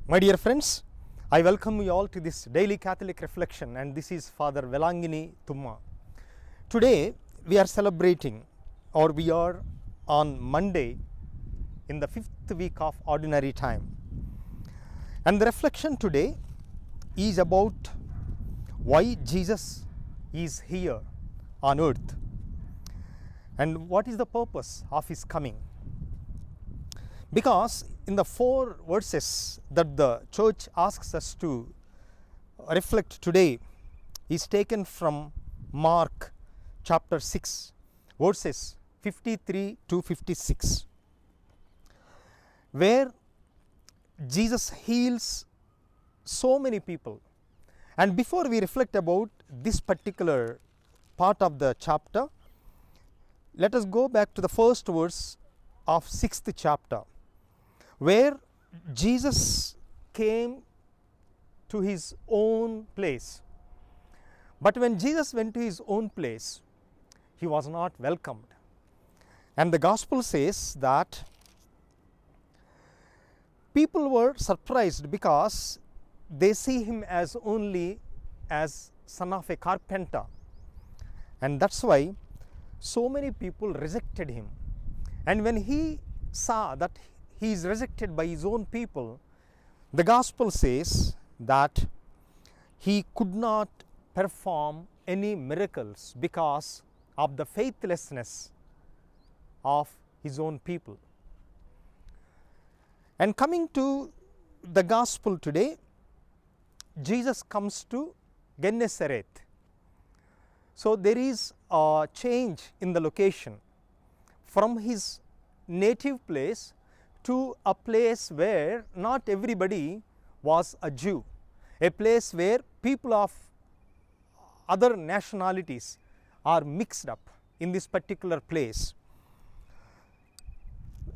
My dear friends, I welcome you all to this daily Catholic reflection, and this is Father VELANGINI THUMMA. Today we are celebrating, or we are on Monday in the 5th week of Ordinary Time. And the reflection today is about why Jesus is here on earth and what is the purpose of his coming. Because in the 4 verses that the church asks us to reflect today is taken from Mark chapter 6 verses 53 to 56, where Jesus heals so many people. And before we reflect about this particular part of the chapter, let us go back to the first verse of 6th chapter, where Jesus came to his own place. But when Jesus went to his own place, he was not welcomed. And the gospel says that people were surprised because they see him as only as son of a carpenter. And that's why so many people rejected him. And when he saw that he is rejected by his own people, the gospel says that he could not perform any miracles because of the faithlessness of his own people. And coming to the gospel today, Jesus comes to Gennesaret. So there is a change in the location from his native place to a place where not everybody was a Jew, a place where people of other nationalities are mixed up in this particular place.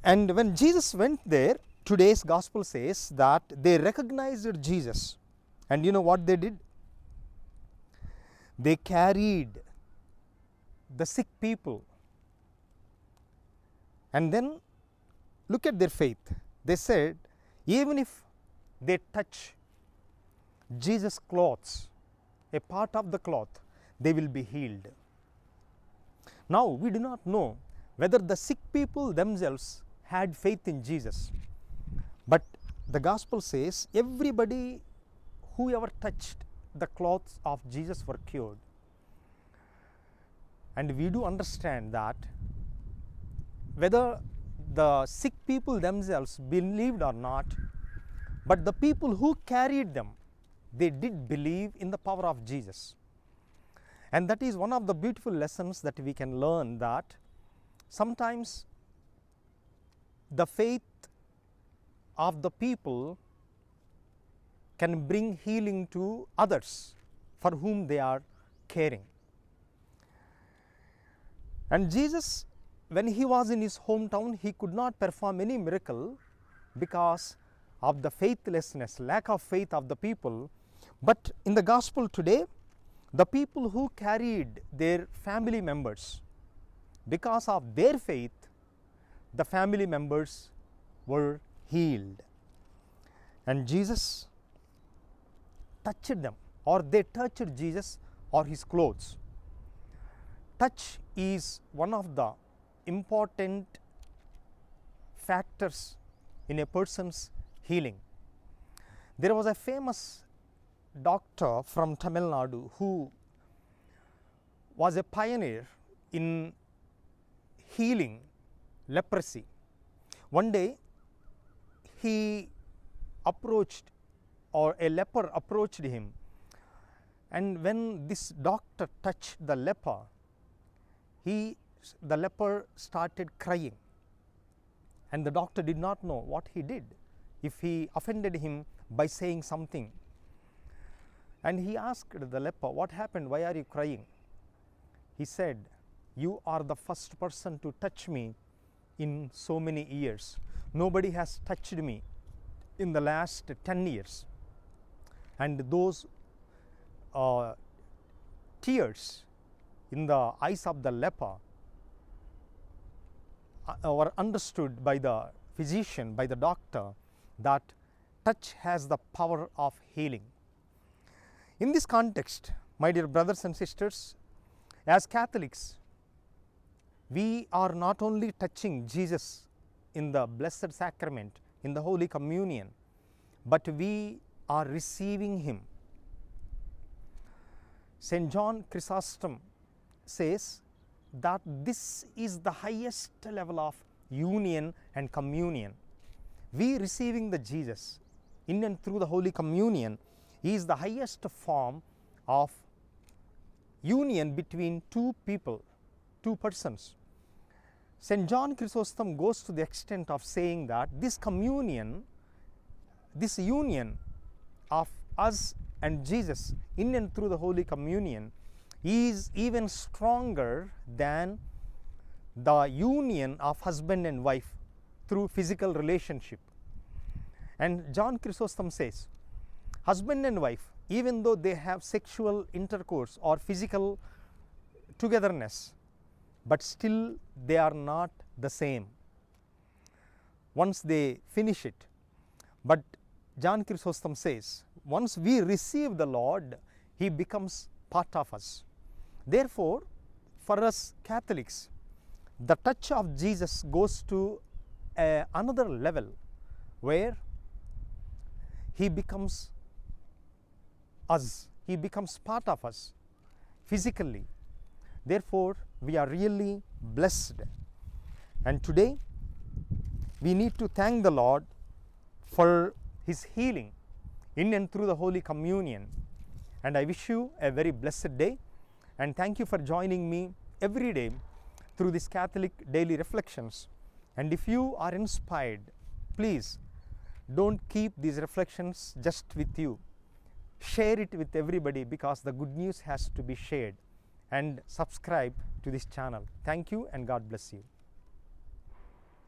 And when Jesus went there, today's gospel says that they recognized Jesus. And you know what they did? They carried the sick people. And then look at their faith. They said, even if they touch Jesus' clothes, a part of the cloth, they will be healed. Now, we do not know whether the sick people themselves had faith in Jesus. But the gospel says everybody, whoever touched the clothes of Jesus, were cured. And we do understand that whether the sick people themselves believed or not, but the people who carried them, they did believe in the power of Jesus. And that is one of the beautiful lessons that we can learn, that sometimes the faith of the people can bring healing to others for whom they are caring. And Jesus, when he was in his hometown, he could not perform any miracle because of the faithlessness, lack of faith of the people. But in the gospel today, the people who carried their family members, because of their faith, the family members were healed. And Jesus touched them, or they touched Jesus or his clothes. Touch is one of the important factors in a person's healing. There was a famous doctor from Tamil Nadu who was a pioneer in healing leprosy. One day he approached, or a leper approached him, and when this doctor touched the leper, the leper started crying, and the doctor did not know what he did, if he offended him by saying something. And he asked the leper, "What happened? Why are you crying?" He said, "You are the first person to touch me in so many years. Nobody has touched me in the last 10 years. And those tears in the eyes of the leper were understood by the physician, by the doctor, that touch has the power of healing. In this context, my dear brothers and sisters, as Catholics, we are not only touching Jesus in the Blessed Sacrament, in the Holy Communion, but we are receiving Him. St. John Chrysostom says that this is the highest level of union and communion. We receiving the Jesus in and through the Holy Communion is the highest form of union between two people, two persons. St. John Chrysostom goes to the extent of saying that this communion, this union of us and Jesus in and through the Holy Communion is even stronger than the union of husband and wife through physical relationship. And John Chrysostom says, husband and wife, even though they have sexual intercourse or physical togetherness, but still they are not the same once they finish it. But John Chrysostom says, once we receive the Lord, He becomes part of us. Therefore, for us Catholics, the touch of Jesus goes to another level where He becomes us, He becomes part of us physically. Therefore, we are really blessed. And today, we need to thank the Lord for His healing in and through the Holy Communion. And I wish you a very blessed day. And thank you for joining me every day through this Catholic Daily Reflections. And if you are inspired, please don't keep these reflections just with you. Share it with everybody, because the good news has to be shared. And subscribe to this channel. Thank you and God bless you.